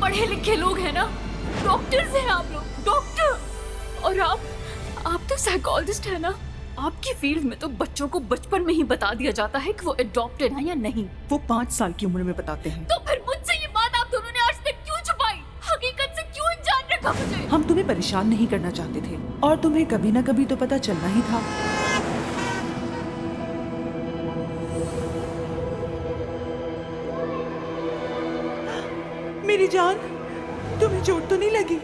पढ़े लिखे लोग हैं ना, डॉक्टर्स हैं आप लोग, डॉक्टर। और आप तो साइकोलॉजिस्ट है ना। आपकी फील्ड में तो बच्चों को बचपन में ही बता दिया जाता है कि वो अडॉप्टेड है या नहीं। वो 5 साल की उम्र में बताते हैं। तो फिर मुझसे ये बात आप दोनों ने आज तक क्यों छुपाई? हकीकत से क्यों अनजान रखा मुझे? हम तुम्हें परेशान नहीं करना चाहते थे और तुम्हें कभी ना कभी तो पता चलना ही था। मेरी जान, तुम्हें चोट तो नहीं लगी?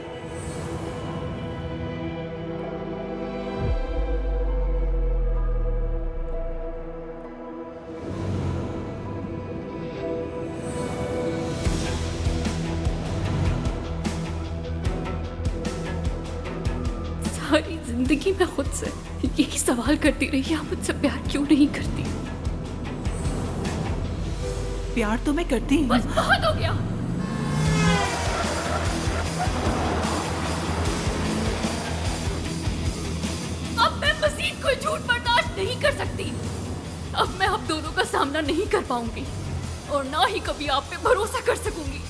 सारी जिंदगी मैं खुद से यही सवाल करती रही, आप मुझसे प्यार क्यों नहीं करती? प्यार तो मैं करती हूँ। बस बहुत हो गया। अब मैं मजीद कोई झूठ बर्दाश्त नहीं कर सकती। अब मैं आप दोनों का सामना नहीं कर पाऊंगी और ना ही कभी आप पे भरोसा कर सकूंगी।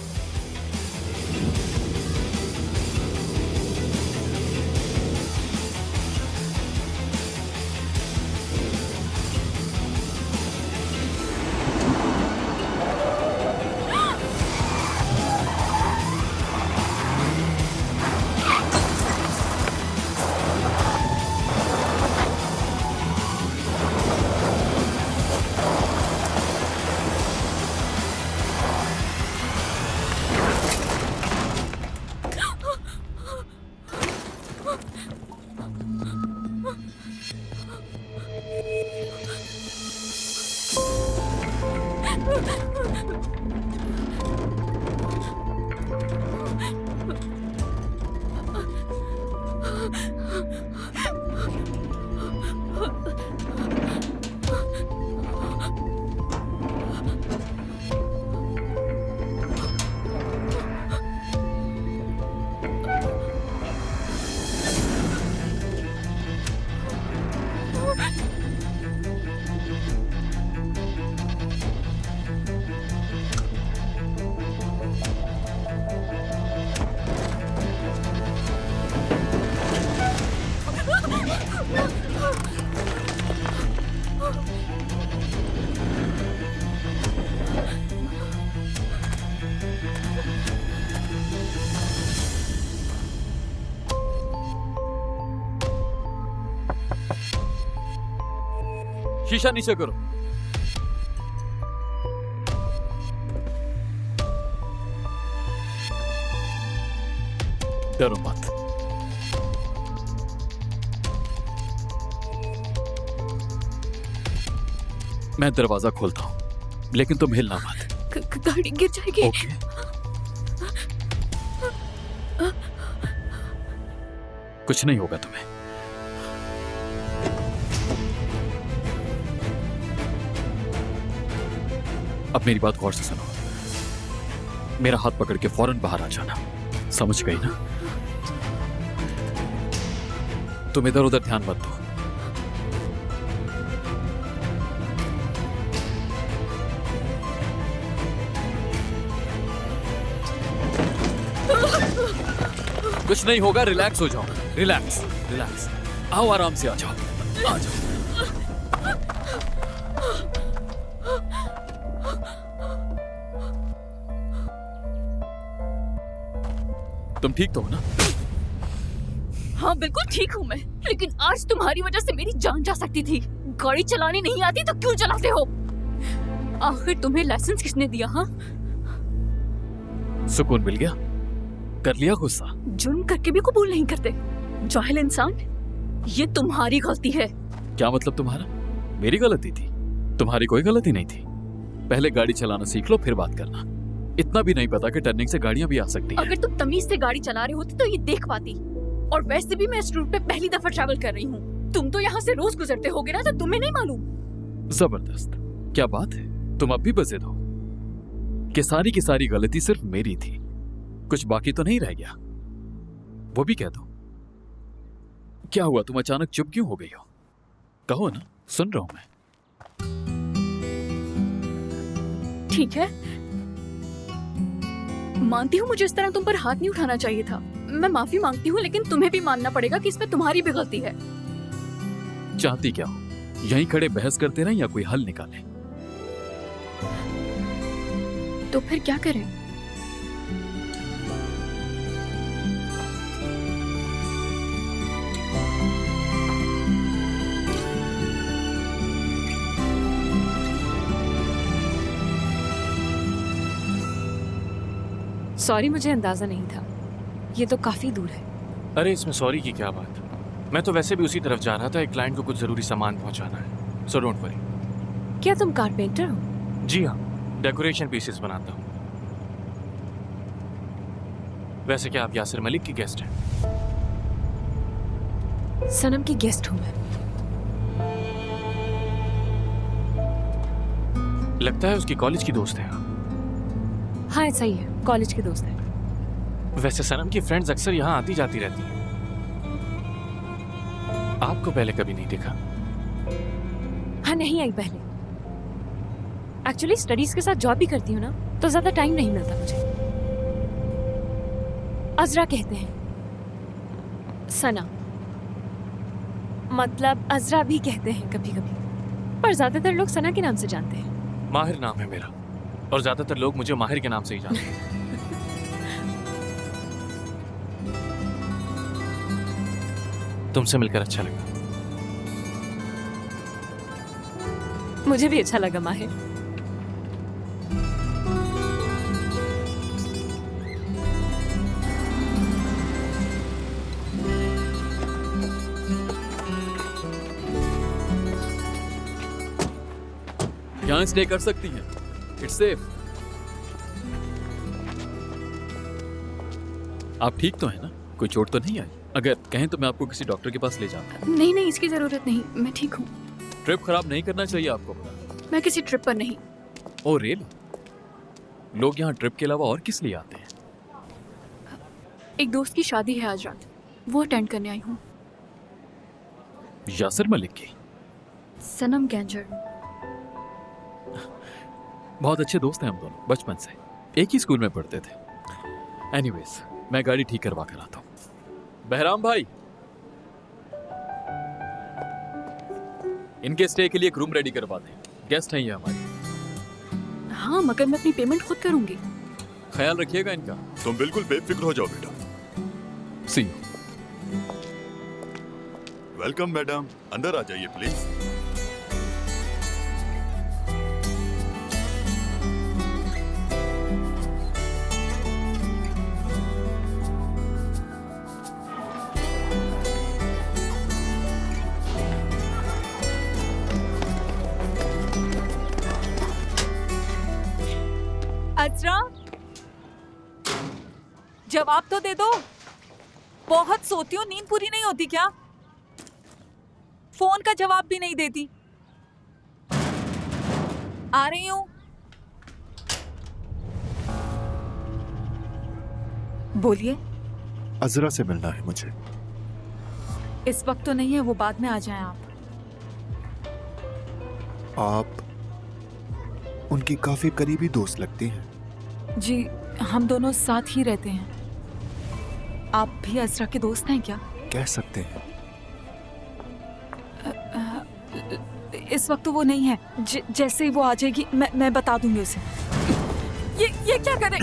शीशा नीचे करो। डरो मत। मैं दरवाजा खोलता हूं, लेकिन तुम हिलना मत। गाड़ी गिर जाएगी। ओके। कुछ नहीं होगा तुम्हें। अब मेरी बात गौर से सुनो। मेरा हाथ पकड़ के फौरन बाहर आ जाना, समझ गई ना? तुम इधर उधर ध्यान मत दो। कुछ नहीं होगा, रिलैक्स हो जाओ। Relax relax. आओ, आराम से आ जाओ, आ जाओ। तुम ठीक तो हो ना? हाँ बिल्कुल ठीक हूँ मैं, लेकिन आज तुम्हारी वजह से मेरी जान जा सकती थी। गाड़ी चलानी नहीं आती तो क्यों चलाते हो? आखिर तुम्हें लाइसेंस किसने दिया? हाँ, सुकून मिल गया? कर लिया गुस्सा? जुर्म करके भी कबूल नहीं करते जाहिल इंसान। ये तुम्हारी गलती है। क्या मतलब तुम्हारा? मेरी गलती थी? तुम्हारी कोई गलती नहीं थी। पहले गाड़ी चलाना सीख लो, फिर बात करना। इतना भी नहीं पता कि टर्निंग से गाड़ियां भी आ सकती हैं। अगर तुम तमीज से गाड़ी चला रहे होते तो ये देख पाती। और वैसे भी मैं इस रूट पे पहली दफा ट्रैवल कर रही हूँ। तुम तो यहाँ से रोज गुजरते होगे ना, तो तुम्हें नहीं मालूम? जबरदस्त। क्या बात है, तुम अब भी बजे हो कि सारी की सारी गलती सिर्फ मेरी थी, कुछ बाकी तो नहीं रह गया? वो भी कह दो। क्या हुआ, तुम अचानक चुप क्यों हो गई हो? कहो ना, सुन रहा हूं मैं। ठीक है, मानती हूँ मुझे इस तरह तुम पर हाथ नहीं उठाना चाहिए था। मैं माफी मांगती हूँ, लेकिन तुम्हें भी मानना पड़ेगा कि इसमें तुम्हारी भी गलती है। चाहती क्या हो? यहीं खड़े बहस करते रहें या कोई हल निकालें? तो फिर क्या करें? सॉरी, मुझे अंदाजा नहीं था। ये तो काफी दूर है। अरे इसमें सॉरी की क्या बात? मैं तो वैसे भी उसी तरफ जा रहा था, एक क्लाइंट को कुछ जरूरी सामान पहुंचाना है, सो डोंट वरी। क्या तुम कारपेंटर हो? जी हाँ, डेकोरेशन पीसेस बनाता हूँ। वैसे क्या आप यासिर मलिक की गेस्ट हैं? सनम की गेस्ट हूँ मैं। लगता है उसकी कॉलेज की दोस्त हैं आप। हाँ ऐसा ही है, कॉलेज के दोस्त हैं। वैसे सनम की फ्रेंड्स अक्सर यहाँ आती जाती रहती हैं। आपको पहले कभी नहीं देखा। हाँ नहीं आई पहले। एक्चुअली स्टडीज के साथ जॉब भी करती हूँ ना, तो ज्यादा टाइम नहीं मिलता मुझे। अजरा कहते हैं। सना मतलब अजरा भी कहते हैं कभी कभी, पर ज्यादातर लोग सना के नाम से जानते हैं। माहिर नाम है मेरा, और ज्यादातर लोग मुझे माहिर के नाम से ही जानते हैं। तुमसे मिलकर अच्छा लगा। मुझे भी अच्छा लगा माहिर। यहाँ स्टे कर सकती हैं, इट्स सेफ। आप ठीक तो हैं ना? कोई चोट तो नहीं आई? अगर कहें तो मैं आपको किसी डॉक्टर के पास ले जाऊँ। नहीं नहीं, इसकी जरूरत नहीं, मैं ठीक हूँ। ट्रिप खराब नहीं करना चाहिए आपको। मैं किसी ट्रिप पर नहीं। Oh really? लोग यहाँ ट्रिप के अलावा और किस लिए आते हैं? एक दोस्त की शादी है आज रात, वो अटेंड करने आई हूँ। यासिर मलिक की? सनम गैंजर। बहुत अच्छे दोस्त हैं हम दोनों, बचपन से एक ही स्कूल में पढ़ते थे। एनीवेज, मैं गाड़ी ठीक करवा कर आता हूँ। बहराम भाई, इनके स्टे के लिए एक रूम रेडी करवा दें। गेस्ट हैं ये हमारे। हाँ मगर मैं अपनी पेमेंट खुद करूंगी। ख्याल रखिएगा इनका। तुम बिल्कुल बेफिक्र हो जाओ बेटा। सी यू। वेलकम मैडम, अंदर आ जाइए प्लीज। अजरा, जवाब तो दे दो। बहुत सोती हो, नींद पूरी नहीं होती क्या? फोन का जवाब भी नहीं देती। आ रही हूं। बोलिए। अजरा से मिलना है मुझे। इस वक्त तो नहीं है, वो बाद में आ जाएं आप। आप उनकी काफी करीबी दोस्त लगती हैं। जी, हम दोनों साथ ही रहते हैं। आप भी अजरा के दोस्त हैं क्या? कह सकते हैं। इस वक्त तो वो नहीं है। जैसे ही वो आ जाएगी मैं बता दूंगी उसे। ये क्या करे?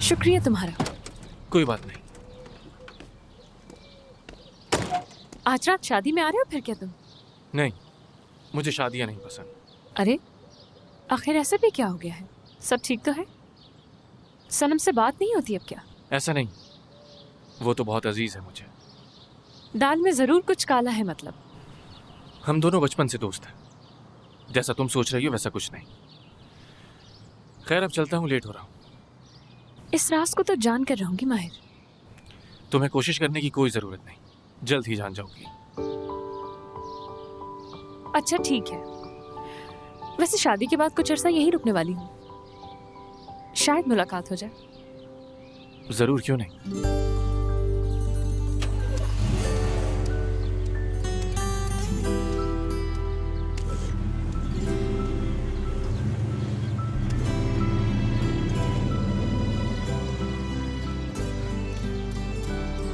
शुक्रिया तुम्हारा। कोई बात नहीं। आज रात शादी में आ रहे हो फिर क्या तुम? नहीं, मुझे शादियां नहीं पसंद। अरे आखिर ऐसा भी क्या हो गया है? सब ठीक तो है? सनम से बात नहीं होती अब क्या? ऐसा नहीं, वो तो बहुत अजीज है मुझे। दाल में जरूर कुछ काला है मतलब। हम दोनों बचपन से दोस्त हैं। जैसा तुम सोच रही हो वैसा कुछ नहीं। खैर अब चलता हूँ, लेट हो रहा हूँ। इस राज को तो जान कर रहूंगी माहिर। तुम्हें कोशिश करने की कोई जरूरत नहीं, जल्द ही जान जाओगी। अच्छा ठीक है। वैसे शादी के बाद कुछ अरसा यही रुकने वाली हूँ, शायद मुलाकात हो जाए। जरूर, क्यों नहीं।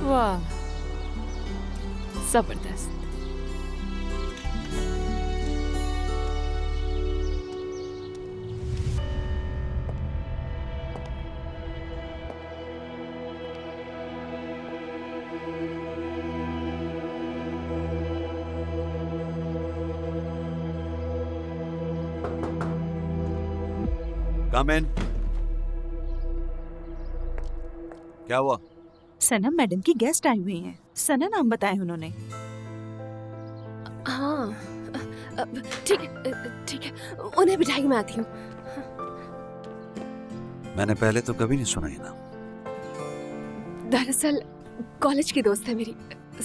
वाह, जबरदस्त। कम इन। क्या हुआ? सना मैडम की गेस्ट आई हुई हैं। सना नाम बताया उन्होंने। हाँ, ठीक है ठीक है, उन्हें बिठाई, मैं आती हूँ। मैंने पहले तो कभी नहीं सुना ये नाम। दरअसल कॉलेज की दोस्त है मेरी,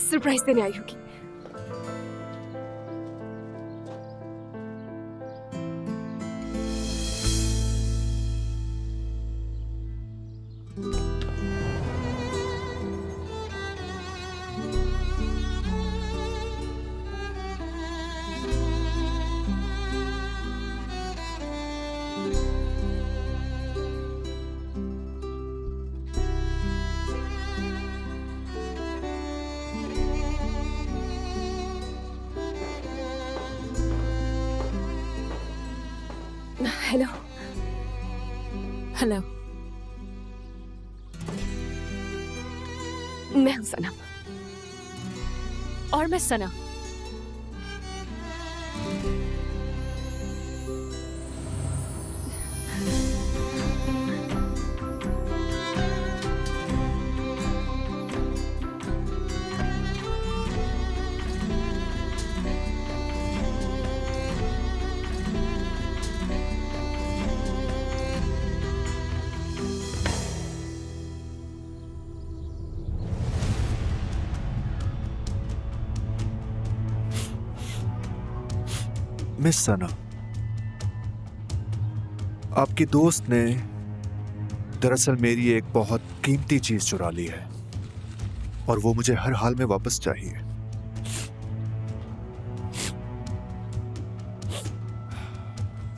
सरप्राइज देने आई होगी। हेलो। हेलो। मैं हूँ सनम। और मैं सना। मिस सना, आपकी दोस्त ने दरअसल मेरी एक बहुत कीमती चीज चुरा ली है और वो मुझे हर हाल में वापस चाहिए।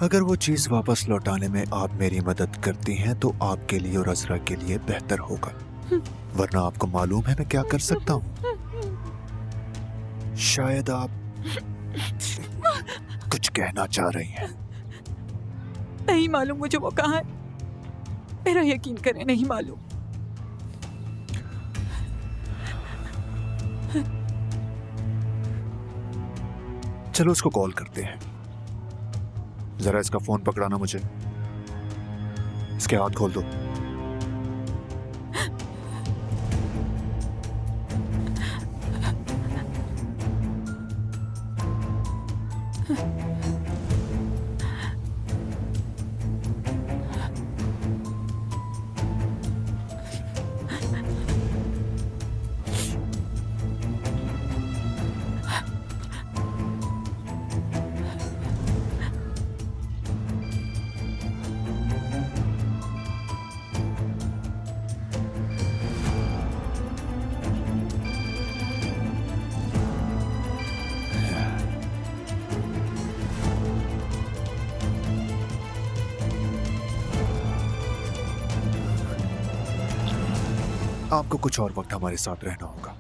अगर वो चीज वापस लौटाने में आप मेरी मदद करती हैं तो आपके लिए और अजरा के लिए बेहतर होगा, वरना आपको मालूम है मैं क्या कर सकता हूं। शायद आप कुछ कहना चाह रही हैं। नहीं मालूम मुझे वो कहाँ है। मेरा यकीन करें, नहीं मालूम। चलो उसको कॉल करते हैं। जरा इसका फोन पकड़ाना मुझे। इसके हाथ खोल दो। आपको कुछ और वक्त हमारे साथ रहना होगा।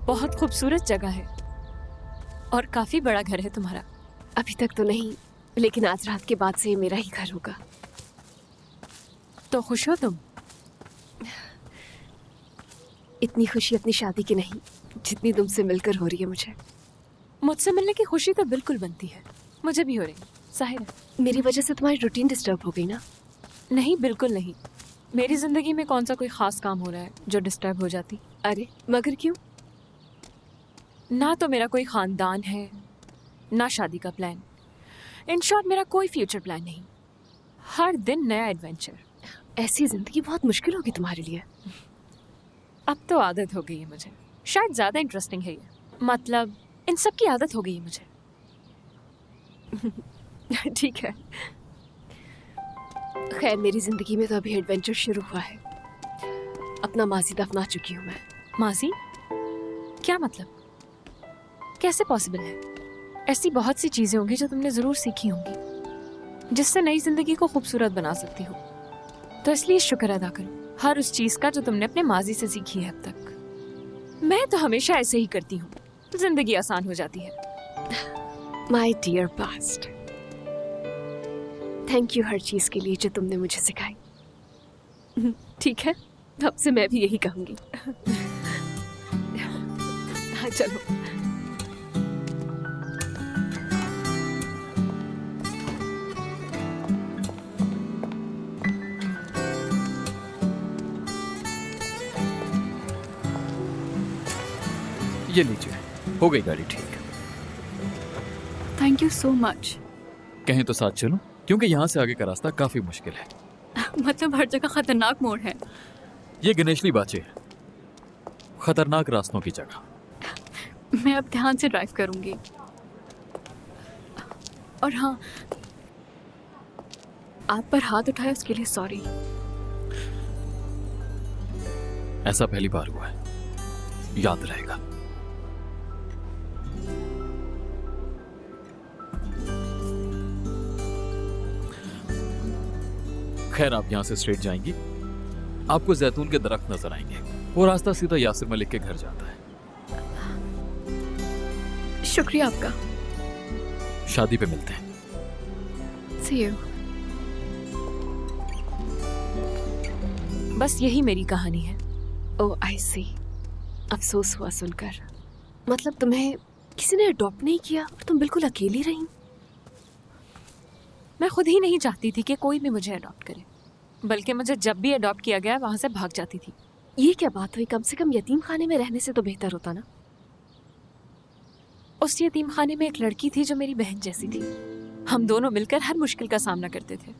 बहुत खूबसूरत जगह है और काफी बड़ा घर है तुम्हारा। अभी तक तो नहीं, लेकिन आज रात के बाद से ये मेरा ही घर होगा। तो खुश हो तुम? इतनी खुशी अपनी शादी की नहीं जितनी तुमसे मिलकर हो रही है मुझे। मुझसे मिलने की खुशी तो बिल्कुल बनती है, मुझे भी हो रही। जाहिर है मेरी वजह से तुम्हारी रूटीन डिस्टर्ब हो गई ना? नहीं, बिल्कुल नहीं। मेरी जिंदगी में कौन सा कोई खास काम हो रहा है जो डिस्टर्ब हो जाती? अरे मगर क्यों? ना तो मेरा कोई खानदान है, ना शादी का प्लान। इन शॉर्ट मेरा कोई फ्यूचर प्लान नहीं। हर दिन नया एडवेंचर। ऐसी जिंदगी बहुत मुश्किल होगी तुम्हारे लिए। अब तो आदत हो गई है मुझे। शायद ज्यादा इंटरेस्टिंग है ये। मतलब इन सब की आदत हो गई है मुझे। ठीक है। खैर मेरी जिंदगी में तो अभी एडवेंचर शुरू हुआ है। अपना माजी दफना चुकी हूँ मैं। माजी? क्या मतलब? कैसे पॉसिबल है? ऐसी बहुत सी चीजें होंगी जो तुमने जरूर सीखी होंगी। जिससे नई जिंदगी को खूबसूरत बना सकती हो। तो इसलिए शुक्र अदा करो हर उस चीज का जो तुमने अपने माजी से सीखी है अब तक। मैं तो हमेशा ऐसे ही करती हूँ, जिंदगी आसान हो जाती है। My dear past, thank you हर चीज के लिए जो तुमने मुझे सिखाई। ठीक है, अब से मैं भी यही कहूंगी। हाँ चलो। ये लीजिए, हो गई गाड़ी ठीक। Thank you so much. कहीं तो साथ चलूं, क्योंकि यहाँ से आगे का रास्ता काफी मुश्किल है। मतलब हर जगह खतरनाक मोड़ है। ये गणेशली बाचे है, खतरनाक रास्तों की जगह। मैं अब ध्यान से ड्राइव करूंगी। और हाँ, आप पर हाथ उठाया उसके लिए सॉरी। ऐसा पहली बार हुआ है, याद रहेगा। खैर, आप यहां से स्ट्रेट जाएंगी, आपको जैतून के दरख्त नजर आएंगे। वो रास्ता सीधा यासिर मलिक के घर जाता है। शुक्रिया आपका। शादी पे मिलते हैं। See you। बस यही मेरी कहानी है। ओह आई सी, अफसोस हुआ सुनकर। मतलब तुम्हें किसी ने अडॉप्ट नहीं किया और तुम बिल्कुल अकेली रही। मैं खुद ही नहीं चाहती थी कि कोई भी मुझे अडॉप्ट करे, बल्कि मुझे जब भी अडॉप्ट किया गया वहां से भाग जाती थी। ये क्या बात हुई? कम से कम यतीम खाने में रहने से तो बेहतर होता ना। उस यतीम खाने में एक लड़की थी जो मेरी बहन जैसी थी। हम दोनों मिलकर हर मुश्किल का सामना करते थे,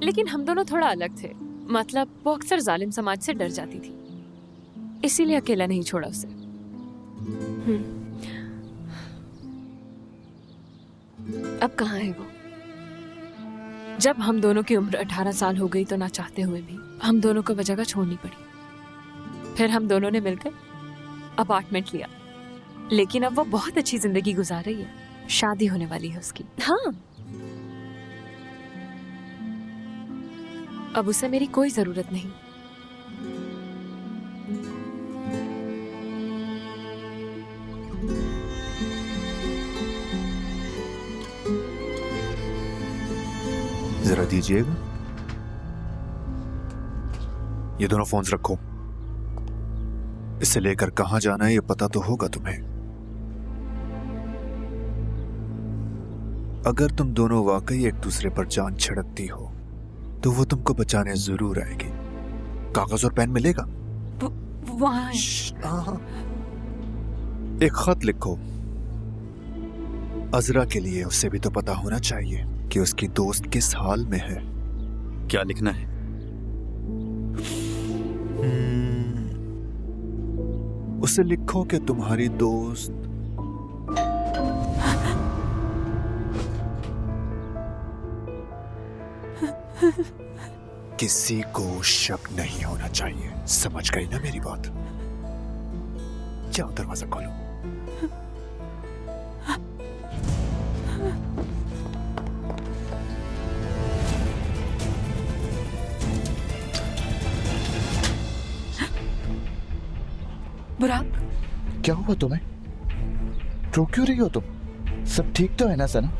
लेकिन हम दोनों थोड़ा अलग थे। मतलब वो अक्सर जालिम समाज से डर जाती थी, इसीलिए अकेला नहीं छोड़ा उसे। अब कहाँ है वो? जब हम दोनों की उम्र 18 साल हो गई तो ना चाहते हुए भी हम दोनों को वह जगह छोड़नी पड़ी। फिर हम दोनों ने मिलकर अपार्टमेंट लिया, लेकिन अब वो बहुत अच्छी जिंदगी गुजार रही है। शादी होने वाली है उसकी। हाँ, अब उसे मेरी कोई जरूरत नहीं। जरा दीजिएगा। ये दोनों फोन्स रखो। इसे लेकर कहां जाना है ये पता तो होगा तुम्हें। अगर तुम दोनों वाकई एक दूसरे पर जान छिड़कती हो तो वो तुमको बचाने जरूर आएगी। कागज और पेन मिलेगा? वहाँ है। एक खत लिखो अजरा के लिए। उसे भी तो पता होना चाहिए कि उसकी दोस्त किस हाल में है। क्या लिखना है? उसे लिखो कि तुम्हारी दोस्त किसी को शक नहीं होना चाहिए। समझ गई ना मेरी बात? जाओ दरवाजा खोलो। बुराक, क्या हुआ तुम्हें? रो क्यों रही हो तुम? सब ठीक तो है ना सना?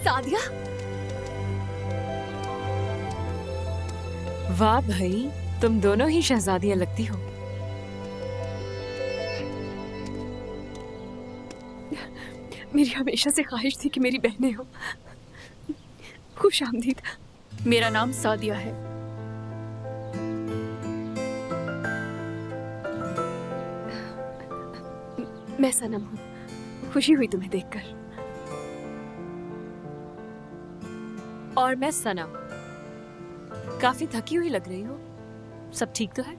सादिया, वाह भाई, तुम दोनों ही शहजादियां लगती हो। मेरी हमेशा से ख्वाहिश थी कि मेरी बहनें हो। खुश आमदीद। मेरा नाम सादिया है। मैं सनम हूँ। खुशी हुई तुम्हें देखकर। और मैं सना। काफी थकी हुई लग रही हो, सब ठीक तो है?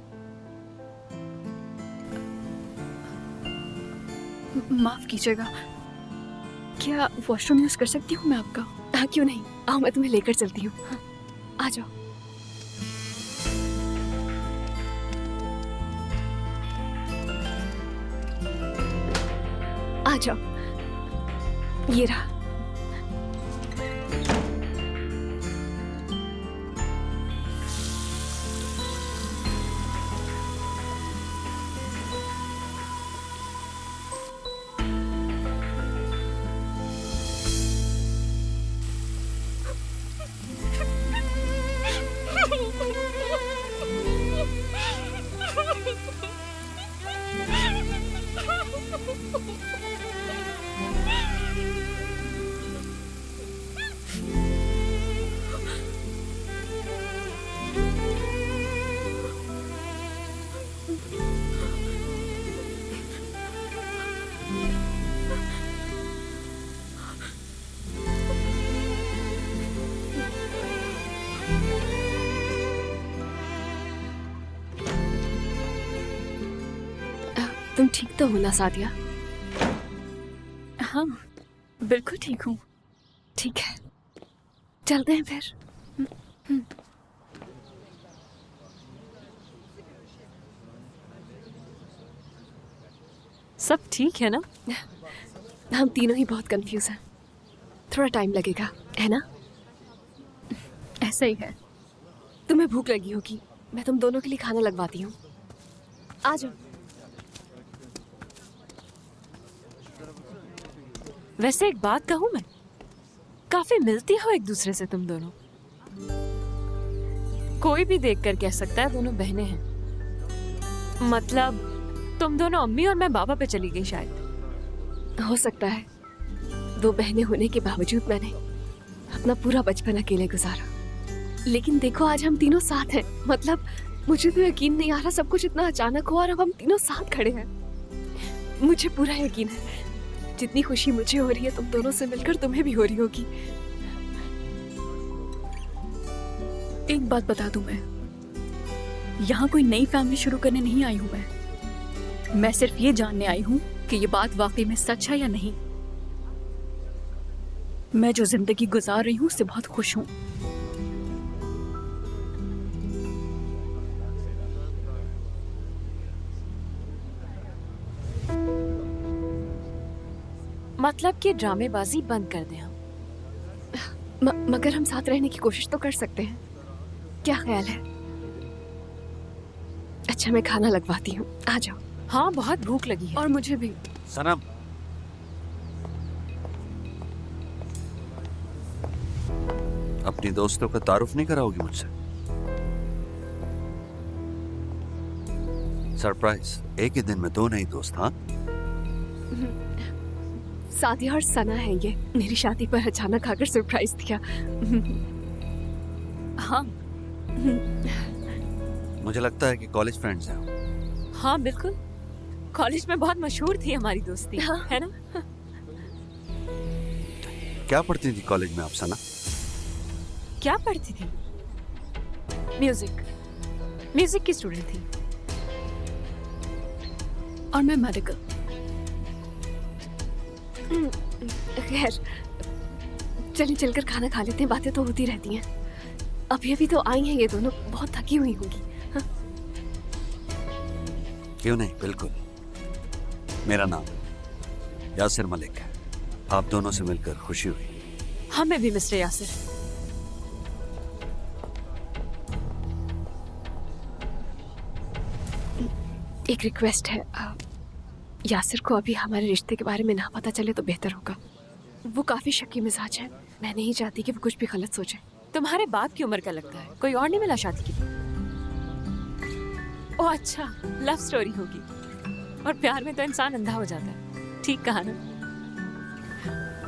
माफ कीजिएगा, क्या वॉशरूम यूज कर सकती हूँ मैं आपका? हाँ क्यों नहीं, आओ मैं तुम्हें लेकर चलती हूँ। हाँ, आ जाओ। आ जाओ, ये रहा। तुम ठीक तो हो ना सादिया? हाँ बिल्कुल ठीक हूँ। ठीक है, चलते हैं फिर। सब ठीक है ना? हम तीनों ही बहुत कंफ्यूज हैं, थोड़ा टाइम लगेगा, है ना? ऐसा ही है। तुम्हें भूख लगी होगी, मैं तुम दोनों के लिए खाना लगवाती हूँ। आ जाओ। वैसे एक बात कहूँ मैं, काफी मिलती हो एक दूसरे से तुम दोनों। कोई भी देखकर कह सकता है दोनों बहनें हैं। मतलब तुम दोनों अम्मी और मैं बाबा पे चली गई शायद। हो सकता है, दो बहनें होने के बावजूद मैंने अपना पूरा बचपन अकेले गुजारा। लेकिन देखो आज हम तीनों साथ हैं। मतलब मुझे तो यकीन नहीं आ रहा सब कुछ इतना अचानक हुआ और अब हम तीनों साथ खड़े हैं। मुझे पूरा यकीन है जितनी खुशी मुझे हो रही है तुम दोनों से मिलकर तुम्हें भी हो रही होगी। एक बात बता दूं, मैं यहाँ कोई नई फैमिली शुरू करने नहीं आई हूँ। मैं सिर्फ ये जानने आई हूँ कि ये बात वाकई में सच है या नहीं। मैं जो जिंदगी गुजार रही हूँ उससे बहुत खुश हूँ। मतलब कि ड्रामेबाजी बंद कर दें हम। मगर हम साथ रहने की कोशिश तो कर सकते हैं, क्या ख्याल है? अच्छा मैं खाना लगवाती हूँ, आ जाओ। हाँ बहुत भूख लगी है। और मुझे भी। सनम, अपनी दोस्तों का तारुफ नहीं कराओगी मुझसे? सरप्राइज, एक ही दिन में दो नई दोस्त। हाँ सादिया और सना है ये, मेरी शादी पर अचानक आकर सरप्राइज दिया। हाँ मुझे लगता है कि कॉलेज फ्रेंड्स हैं। हाँ बिल्कुल, कॉलेज में बहुत मशहूर थी हमारी दोस्ती। हाँ। है ना? क्या पढ़ती थी कॉलेज में आप सना? क्या पढ़ती थी? म्यूजिक की स्टूडेंट थी। और मैं मेडिकल। खैर चलिए चलकर खाना खा लेते हैं, बातें तो होती रहती हैं। अभी तो आई हैं ये दोनों, बहुत थकी हुई होंगी। हाँ? क्यों नहीं, बिल्कुल। मेरा नाम यासिर मलिक है। आप दोनों से मिलकर खुशी हुई। हमें भी मिस्टर यासिर। एक रिक्वेस्ट है, यासिर को अभी हमारे रिश्ते के बारे में ना पता चले तो बेहतर होगा। वो काफी शक्की मिजाज है, मैं नहीं चाहती कि वो कुछ भी गलत सोचे। तुम्हारे बाप की उम्र का लगता है, कोई और नहीं मिला शादी की? ओह अच्छा, लव स्टोरी होगी। और प्यार में तो इंसान अंधा हो जाता है। ठीक कहा ना?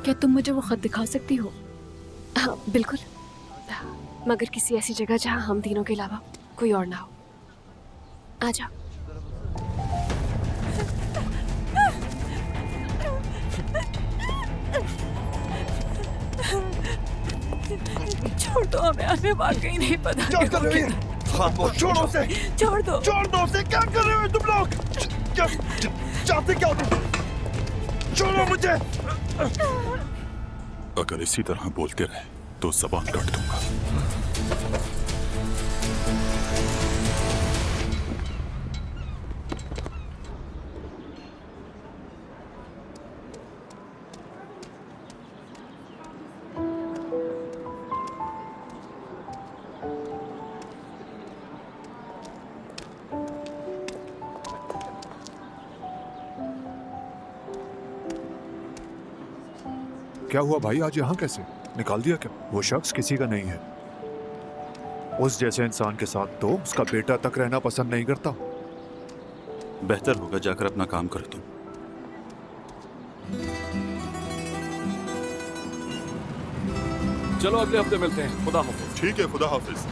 क्या तुम मुझे वो खत दिखा सकती हो? हाँ बिल्कुल, मगर किसी ऐसी जगह जहाँ हम तीनों के अलावा कोई और ना हो। आ जाओ। छोड़ छोड़ दो हमें, हमें वाकई नहीं पता। क्या कर रहे हो? छोड़ो उसे, छोड़ दो, छोड़ दो उसे। क्या कर रहे हो तुम लोग? क्या चाहते क्या हो तुम? छोड़ो मुझे। अगर इसी तरह बोलते रहे तो जबान काट दूंगा। क्या हुआ भाई, आज यहाँ कैसे? निकाल दिया क्या? वो शख्स किसी का नहीं है। उस जैसे इंसान के साथ तो उसका बेटा तक रहना पसंद नहीं करता। बेहतर होगा जाकर अपना काम करो तुम। चलो अगले हफ्ते मिलते हैं। खुदा हाफिज। ठीक है, खुदा हाफिज।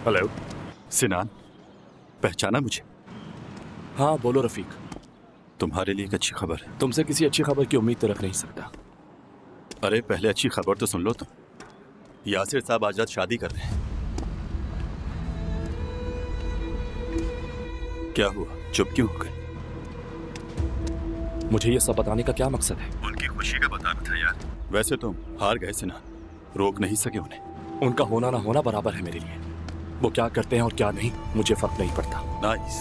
हेलो सिनान, पहचाना मुझे? हाँ बोलो रफीक। तुम्हारे लिए एक अच्छी खबर है। तुमसे किसी अच्छी खबर की उम्मीद तो रख नहीं सकता। अरे पहले अच्छी खबर तो सुन लो तुम। यासिर साहब आज रात शादी कर रहे हैं। क्या हुआ, चुप क्यों हो गए? मुझे ये सब बताने का क्या मकसद है? उनकी खुशी का बताना था यार। वैसे तुम हार गए सिनान, रोक नहीं सके उन्हें। उनका होना ना होना बराबर है मेरे लिए। वो क्या करते हैं और क्या नहीं मुझे फर्क नहीं पड़ता। नाइस।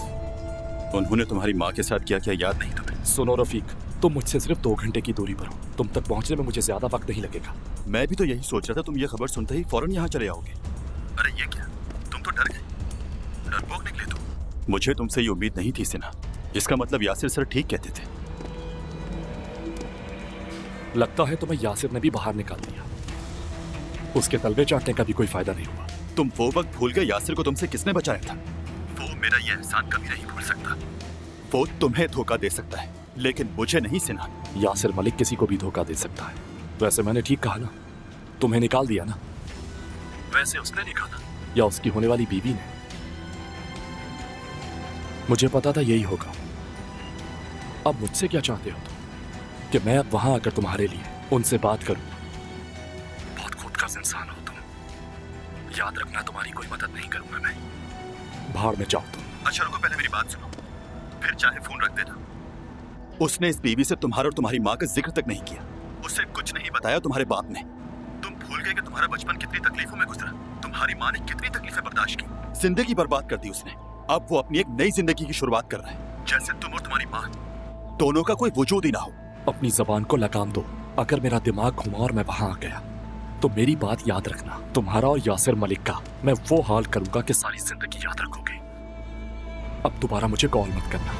उन्होंने तुम्हारी माँ के साथ क्या क्या याद नहीं तुम्हें? सुनो रफीक, तुम मुझसे सिर्फ 2 घंटे की दूरी पर हो। तुम तक पहुंचने में मुझे ज्यादा वक्त नहीं लगेगा। मैं भी तो यही सोच रहा था, तुम ये खबर सुनते ही फौरन यहाँ चले आओगे। अरे ये क्या, तुम तो डर गए, डरपोक निकले तुम। मुझे तुमसे ये उम्मीद नहीं थी सिन्हा। इसका मतलब यासिर सर ठीक कहते थे। लगता है तुम्हें यासिर ने भी बाहर निकाल दिया। उसके तलवे चाटने का भी कोई फायदा नहीं हुआ। तुम वो वक्त भूल गए यासिर को तुमसे किसने बचाया था? वो मेरा ये एहसान कभी नहीं भूल सकता। वो तुम्हें धोखा दे सकता है लेकिन मुझे नहीं सिन्हा। यासिर मलिक किसी को भी धोखा दे सकता है। वैसे मैंने ठीक कहा ना, तुम्हें निकाल दिया ना? वैसे उसने निकाला या उसकी होने वाली बीवी ने? मुझे पता था यही होगा। अब मुझसे क्या चाहते हो तुम? कि मैं अब वहां आकर तुम्हारे लिए उनसे बात करूं? बहुत खुदगर्ज इंसान हो तुम। याद रखना, तुम्हारी कोई मदद नहीं करूंगा मैं। भाड़ में जाओ तुम। अच्छा रुको, पहले मेरी बात सुनो, फिर चाहे फोन रख देना। उसने इस बीवी से तुम्हारा और तुम्हारी माँ का जिक्र तक नहीं किया। उसे कुछ नहीं बताया तुम्हारे बाप ने। तुम भूल गए कि तुम्हारा बचपन कितनी तकलीफों में गुजरा। तुम्हारी माँ ने कितनी तकलीफें बर्दाश्त की। जिंदगी बर्बाद कर दी उसने। अब वो अपनी एक नई जिंदगी की शुरुआत कर रहा है, जैसे तुम और तुम्हारी माँ दोनों का कोई वजूद ही ना हो। अपनी जबान को लगाम दो। अगर मेरा दिमाग घुमा और मैं वहां आ गया तो मेरी बात याद रखना, तुम्हारा और यासिर मलिक का मैं वो हाल करूंगा कि सारी जिंदगी याद रखोगे। अब दोबारा मुझे कॉल मत करना।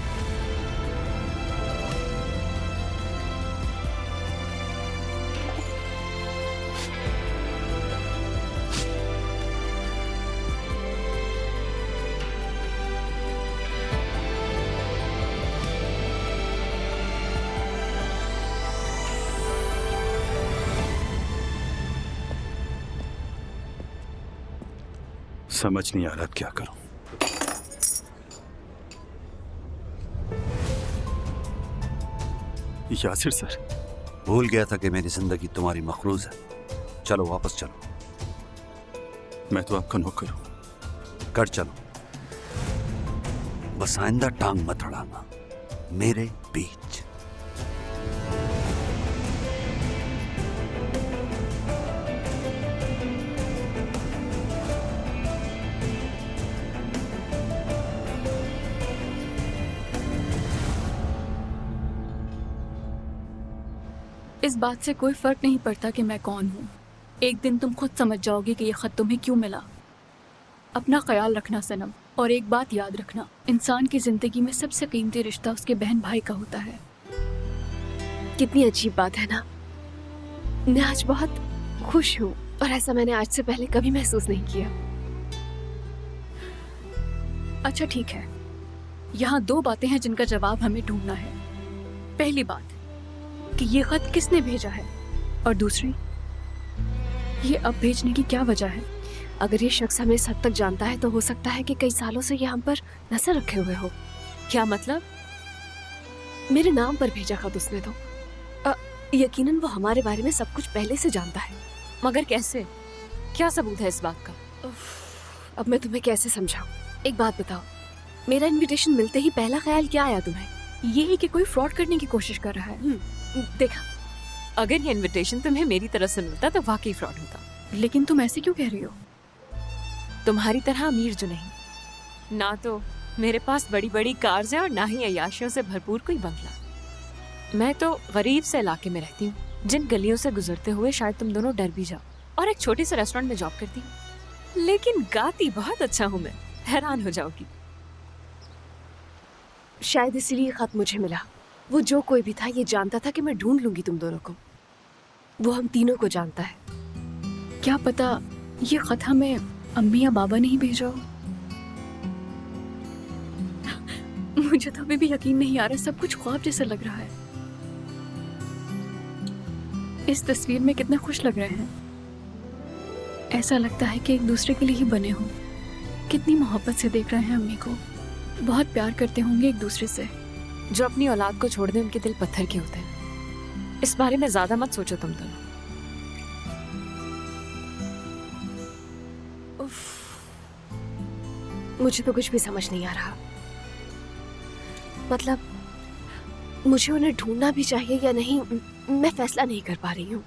समझ नहीं आ रहा क्या करूं। यासिर सर, भूल गया था कि मेरी जिंदगी तुम्हारी मखरूज है। चलो वापस चलो। मैं तो आपका नौकर हूं। कर चलो, बस आइंदा टांग मत अड़ाना मेरे बीच। इस बात से कोई फर्क नहीं पड़ता कि मैं कौन हूँ। एक दिन तुम खुद समझ जाओगे कि ये खत तुम्हें क्यों मिला। अपना ख्याल रखना सनम, और एक बात याद रखना, इंसान की जिंदगी में सबसे कीमती रिश्ता उसके बहन भाई का होता है। कितनी अजीब बात है ना। मैं आज बहुत खुश हूँ और ऐसा मैंने आज से पहले कभी महसूस नहीं किया। अच्छा ठीक है, यहाँ 2 बातें हैं जिनका जवाब हमें ढूंढना है। पहली बात कि ये खत किसने भेजा है, और दूसरी ये अब भेजने की क्या वजह है? अगर ये शख्स हमें इस हद तक जानता है तो हो सकता है कि कई सालों से ये हम पर नजर रखे हुए हो। क्या मतलब? मेरे नाम पर भेजा खत उसने तो। यकीनन वो हमारे बारे में सब कुछ पहले से जानता है। मगर कैसे? क्या सबूत है इस बात का? अब मैं तुम्हें कैसे समझाऊं? एक बात बताओ, मेरा इनविटेशन मिलते ही पहला ख्याल क्या आया तुम्हें? ये है कि कोई फ्रॉड करने की कोशिश कर रहा है। देखा, अगर ये इनविटेशन तुम्हें मेरी तरफ से मिलता तो वाकई फ्रॉड होता। लेकिन तुम ऐसे क्यों कह रही हो? तुम्हारी तरह अमीर जो नहीं, ना तो मेरे पास बड़ी बड़ी कार्स हैं और ना ही अय्याशियों से भरपूर कोई बंगला। मैं तो गरीब से इलाके में रहती हूँ, जिन गलियों से गुजरते हुए शायद तुम दोनों डर भी जाओ, और एक छोटे से रेस्टोरेंट में जॉब करती हूँ। लेकिन गाती बहुत अच्छा हूँ मैं, हैरान हो जाओगी। शायद इसीलिए खत मुझे मिला। वो जो कोई भी था ये जानता था कि मैं ढूंढ लूंगी तुम दोनों को। वो हम तीनों को जानता है। क्या पता ये खत हमें अम्मी या बाबा ने ही भेजा हो। मुझे तो अभी भी यकीन नहीं आ रहा, सब कुछ ख्वाब जैसा लग रहा है। इस तस्वीर में कितना खुश लग रहे हैं। ऐसा लगता है कि एक दूसरे के लिए ही बने हों। कितनी मोहब्बत से देख रहे हैं अम्मी को, बहुत प्यार करते होंगे एक दूसरे से। जो अपनी औलाद को छोड़ दे उनके दिल पत्थर के होते हैं। इस बारे में ज्यादा मत सोचो तुम दोनों। मुझे तो कुछ भी समझ नहीं आ रहा। मतलब मुझे उन्हें ढूंढना भी चाहिए या नहीं, मैं फैसला नहीं कर पा रही हूँ।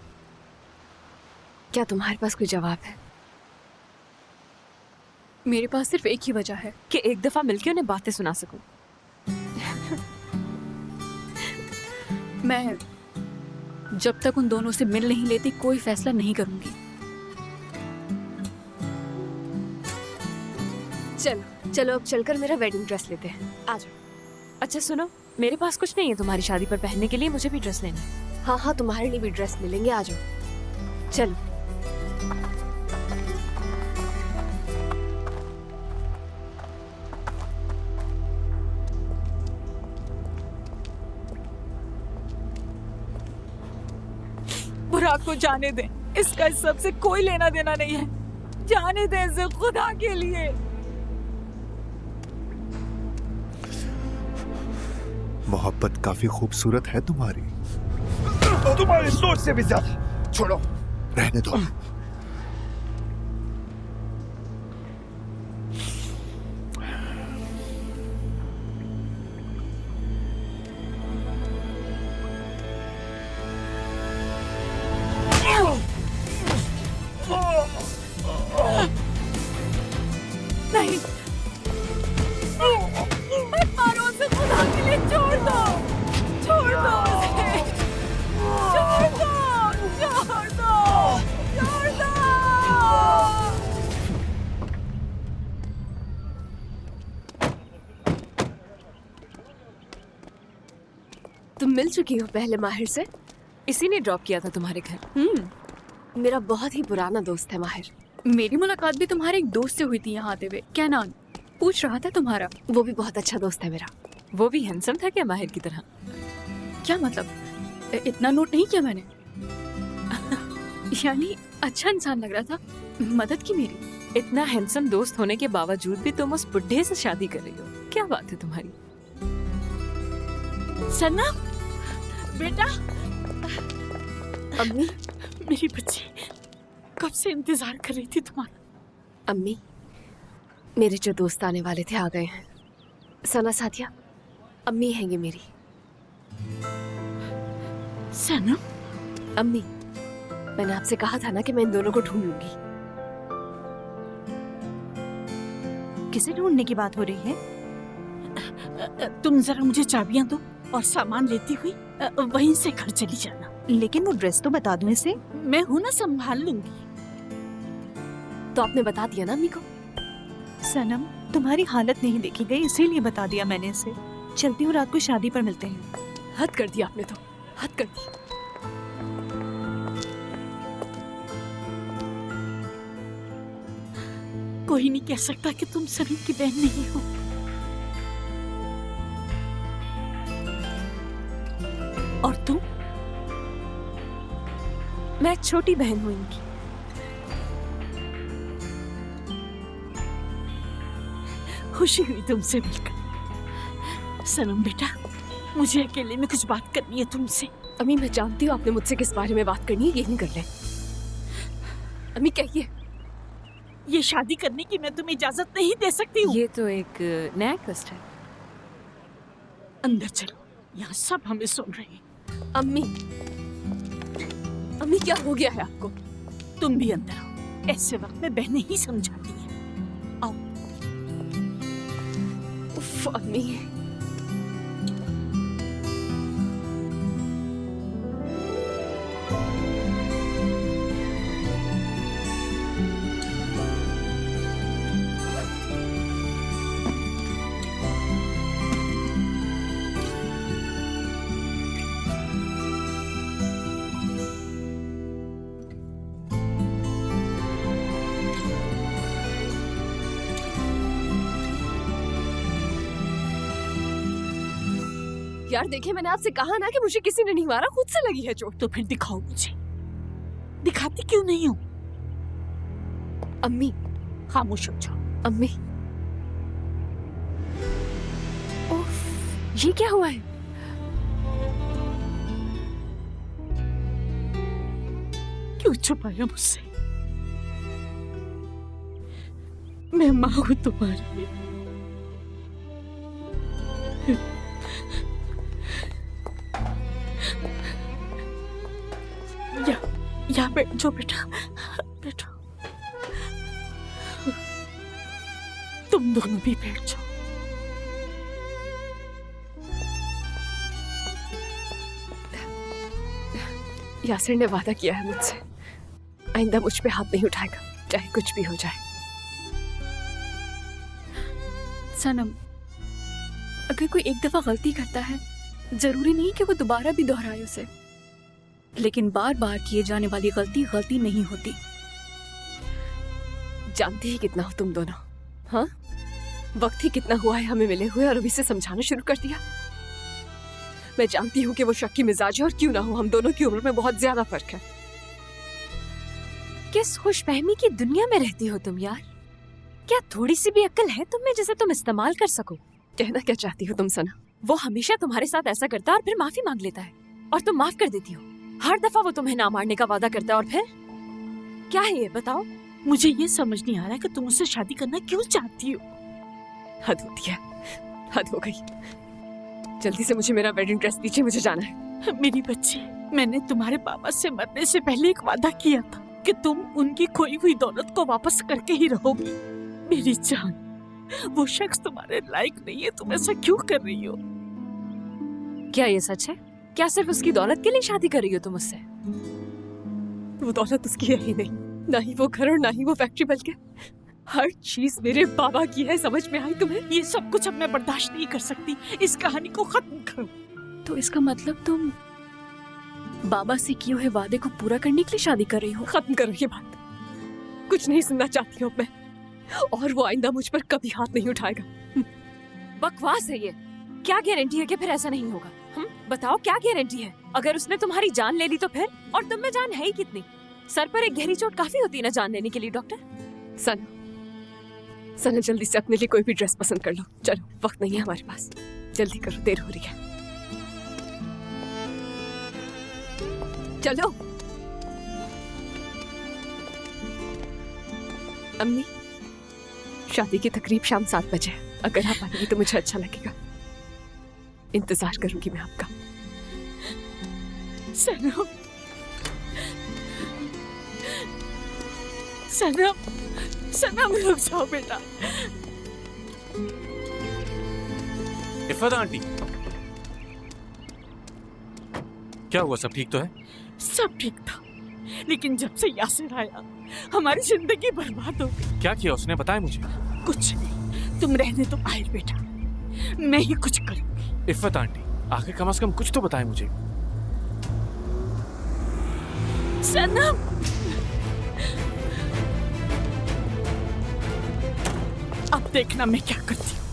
क्या तुम्हारे पास कोई जवाब है? मेरे पास सिर्फ एक ही वजह है कि एक दफा मिलके उन्हें बातें सुना सकूं। मैं जब तक उन दोनों से मिल नहीं लेती कोई फैसला नहीं करूंगी। चलो चलो अब चलकर मेरा वेडिंग ड्रेस लेते हैं। आ जाओ। अच्छा सुनो, मेरे पास कुछ नहीं है तुम्हारी शादी पर पहनने के लिए, मुझे भी ड्रेस लेना है। हाँ हाँ, तुम्हारे लिए भी ड्रेस मिलेंगे। आ जाओ चलो। बुराक को जाने दें, इसका इस सब से कोई लेना देना नहीं है। जाने दें इसे खुदा के लिए। मोहब्बत काफी खूबसूरत है तुम्हारी। तुम्हारी सोच से भी ज्यादा। छोड़ो, रहने दो। नहीं, मत मारो उसे, खुदा के लिए छोड़ दो, छोड़ दो उसे, छोड़ दो, छोड़ दो, छोड़ दो। तुम मिल चुकी हो पहले माहिर से? इसी ने ड्रॉप किया था तुम्हारे घर। मेरा बहुत ही पुराना दोस्त है माहिर। मेरी मुलाकात भी तुम्हारे एक दोस्त से हुई थी यहाँ आते हुए। क्या नाम पूछ रहा था तुम्हारा? वो भी बहुत अच्छा दोस्त है मेरा। वो भी हैंडसम था क्या माहिर की तरह? क्या मतलब? इतना नोट नहीं किया मैंने। यानी अच्छा इंसान लग रहा था, मदद की मेरी। इतना हैंडसम दोस्त होने के बावजूद भी तुम उस बुढ़े से शादी कर रही हो, क्या बात है तुम्हारी? सना बेटा। अम्मी, मेरी बच्ची कब से इंतजार कर रही थी तुम्हारा। अम्मी, मेरे जो दोस्त आने वाले थे आ गए हैं। सना साथिया, अम्मी हैं ये मेरी। सना, अम्मी, मैंने आपसे कहा था ना कि मैं इन दोनों को ढूंढ लूंगी। किसे ढूंढने की बात हो रही है? तुम जरा मुझे चाबियां दो और सामान लेती हुई वहीं से घर चली जाना। लेकिन वो ड्रेस तो बता दूं इसे। मैं हूं ना, संभाल लूंगी। तो आपने बता दिया ना अम्मी को? सनम, तुम्हारी हालत नहीं देखी गई इसीलिए बता दिया मैंने इसे। चलती हूँ, रात को शादी पर मिलते हैं। हद कर दिया आपने तो, हद कर दी। कोई नहीं कह सकता कि तुम सनम की बहन नहीं हो। और तुम? मैं छोटी बहन हूँ इनकी। खुशी हुई तुमसे मिलकर। सनम बेटा, मुझे अकेले में कुछ बात करनी है तुमसे। अम्मी मैं जानती हूँ आपने मुझसे किस बारे में बात करनी है, यही कर ले। अम्मी कहिए। ये शादी करने की मैं तुम्हें इजाजत नहीं दे सकती हूँ। ये तो एक नया ट्विस्ट है। अंदर चलो, यहाँ सब हमें सुन रहे हैं। अम्मी, अम्मी क्या हो गया है आपको? तुम भी अंदर आओ, ऐसे वक्त में बहनें ही समझाती हैं। आओ। उफ, अम्मी। यार देखिए, मैंने आपसे कहा ना कि मुझे किसी ने नहीं मारा, खुद से लगी है चोट। तो फिर दिखाओ मुझे। दिखाती क्यों नहीं हो? अम्मी खामोश हो जाओ। अम्मी। उफ, ये क्या हुआ है? क्यों छुपाया मुझसे? मैं माँ हूँ तुम्हारी। या बैठ जाओ बेटा, बैठो। तुम दोनों भी बैठ जाओ। यासिर ने वादा किया है मुझसे, आइंदा मुझ पे हाथ नहीं उठाएगा, चाहे कुछ भी हो जाए। सनम, अगर कोई एक दफा गलती करता है, जरूरी नहीं कि वो दोबारा भी दोहराए उसे, लेकिन बार बार किए जाने वाली गलती गलती नहीं होती। जानती ही कितना हो तुम दोनों, हाँ? वक्त ही कितना हुआ है हमें मिले हुए और अभी से समझाना शुरू कर दिया। मैं जानती हूँ कि वो शक की मिजाज है और क्यों ना हो, हम दोनों की उम्र में बहुत ज्यादा फर्क है। किस खुशफहमी की दुनिया में रहती हो तुम यार? क्या थोड़ी सी भी अक्ल है तुम में जिसे तुम इस्तेमाल कर सको? कहना क्या चाहती हो तुम सना? वो हमेशा तुम्हारे साथ ऐसा करता है और फिर माफी मांग लेता है और तुम माफ कर देती हो। हर दफा वो तुम्हें ना मारने का वादा करता है और फिर क्या है ये बताओ? मुझे ये समझ नहीं आ रहा कि तुम उससे शादी करना क्यों चाहती हो। हद होती है, हद हो गई। जल्दी से मुझे मेरा वेडिंग ड्रेस दीजिए, मुझे जाना है। मेरी बच्ची, मैंने तुम्हारे पापा से मरने से पहले एक वादा किया था कि तुम उनकी खोई हुई दौलत को वापस करके ही रहोगी। मेरी जान, वो शख्स तुम्हारे लायक नहीं है, तुम ऐसा क्यों कर रही हो? क्या ये सच है? क्या सिर्फ उसकी दौलत के लिए शादी कर रही हो तुम उससे? वो दौलत उसकी है ही नहीं, ना ही वो घर और ना ही वो फैक्ट्री, बल्कि हर चीज मेरे बाबा की है। समझ में आई तुम्हें? ये सब कुछ अब मैं बर्दाश्त नहीं कर सकती। इस कहानी को खत्म करो। तो इसका मतलब तुम बाबा से किए हुए वादे को पूरा करने के लिए शादी कर रही हो? खत्म करो ये बात, कुछ नहीं सुनना चाहती हूँ मैं, और वो आइंदा मुझ पर कभी हाथ नहीं उठाएगा। बकवास है ये। क्या गारंटी है कि फिर ऐसा नहीं होगा? बताओ क्या गारंटी है? अगर उसने तुम्हारी जान ले ली तो फिर? और तुम में जान है ही कितनी? सर पर एक गहरी चोट काफी होती है ना जान लेने के लिए डॉक्टर। सना जल्दी से अपने लिए कोई भी ड्रेस पसंद कर लो। चलो, वक्त नहीं है हमारे पास, जल्दी करो, देर हो रही है। चलो। अम्मी, शादी की तकरीब शाम 7 बजे है। अगर आप आएंगी तो मुझे अच्छा लगेगा। इंतजार करूंगी मैं आपका। सनम, सनम, सनम रुक जाओ बेटा। इफ़त आंटी, क्या हुआ? सब ठीक तो है? सब ठीक था, लेकिन जब से यासिर आया हमारी जिंदगी बर्बाद हो गई। क्या किया उसने? बताए मुझे। कुछ नहीं, तुम रहने तो आए बेटा, मैं ही कुछ करूंगी। इफ़त आंटी, आखिर कम से कम कुछ तो बताए मुझे। सनम, अब देखना मैं क्या करती हूँ।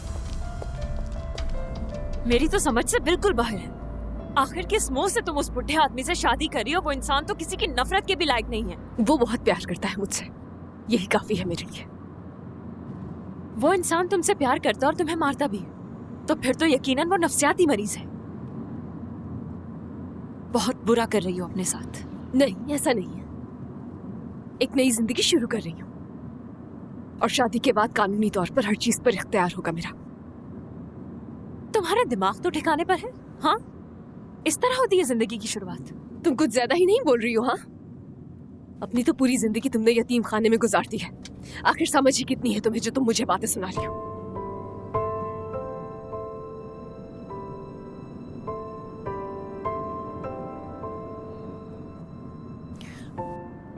मेरी तो समझ से बिल्कुल बाहर है। आखिर किस मुंह से तुम उस बुढ़े आदमी से शादी करी हो? वो इंसान तो किसी की नफरत के भी लायक नहीं है। वो बहुत प्यार करता है मुझसे, यही काफी है मेरे लिए। वो इंसान तुमसे प्यार करता और तुम्हें मारता भी है, तो फिर तो यकीनन वो नफ्सियाती मरीज है। बहुत बुरा कर रही हो अपने साथ। नहीं, ऐसा नहीं है। एक नई जिंदगी शुरू कर रही हूँ और शादी के बाद कानूनी तौर पर हर चीज पर इख्तियार होगा मेरा। तुम्हारा दिमाग तो ठिकाने पर है? हाँ, इस तरह होती है जिंदगी की शुरुआत। तुम कुछ ज्यादा ही नहीं बोल रही हो? हाँ, अपनी तो पूरी जिंदगी तुमने यतीम खाने में गुजार दी है। आखिर समझ ही कितनी है तुम्हें जो तुम मुझे बातें सुना रही हो?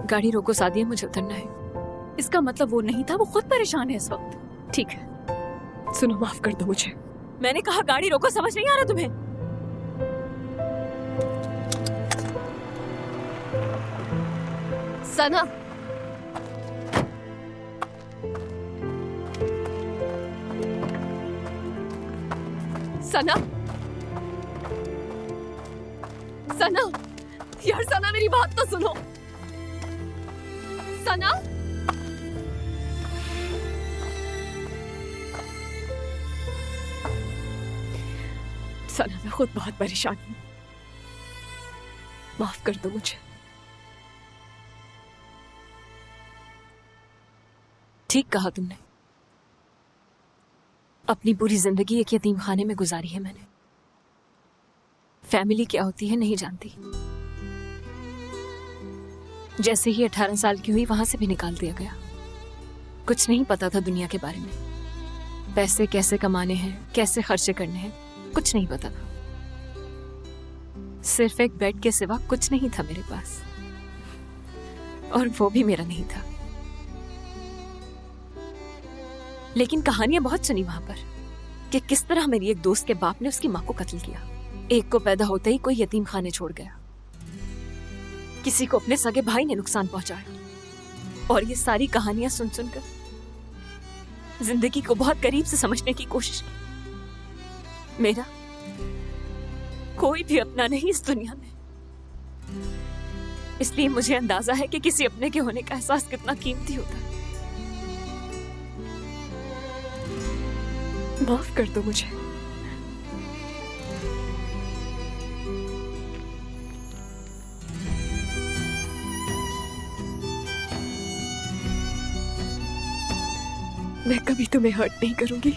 गाड़ी रोको सादिया, मुझे उतरना है। इसका मतलब वो नहीं था, वो खुद परेशान है इस वक्त। ठीक है, सुनो, माफ कर दो मुझे। मैंने कहा गाड़ी रोको, समझ नहीं आ रहा तुम्हें? सना, सना, सना, यार सना, मेरी बात तो सुनो। सना, सना, मैं खुद बहुत परेशान हूँ, माफ कर दो मुझे। ठीक कहा तुमने। अपनी पूरी जिंदगी एक यतीम खाने में गुजारी है मैंने। फैमिली क्या होती है नहीं जानती। जैसे ही 18 साल की हुई वहां से भी निकाल दिया गया। कुछ नहीं पता था दुनिया के बारे में, पैसे कैसे कमाने हैं, कैसे खर्चे करने हैं, कुछ नहीं पता था। सिर्फ एक बेड के सिवा कुछ नहीं था मेरे पास, और वो भी मेरा नहीं था। लेकिन कहानियां बहुत सुनी वहां पर कि किस तरह मेरी एक दोस्त के बाप ने उसकी मां को कत्ल किया। एक को पैदा होते ही कोई यतीम खाने छोड़ गया, किसी को अपने सगे भाई ने नुकसान पहुंचाया। और ये सारी कहानियां सुन सुनकर जिंदगी को बहुत करीब से समझने की कोशिश की। मेरा कोई भी अपना नहीं इस दुनिया में, इसलिए मुझे अंदाजा है कि किसी अपने के होने का एहसास कितना कीमती होता है। माफ कर दो मुझे। मैं कभी तुम्हें हर्ट नहीं करूंगी।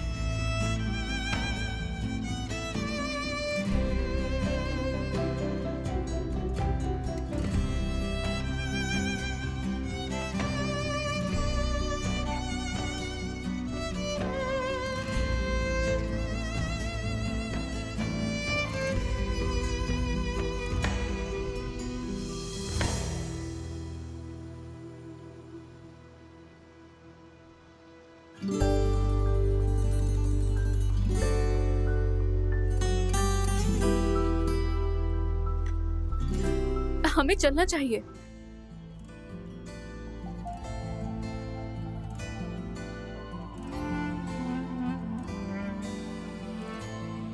हमें चलना चाहिए।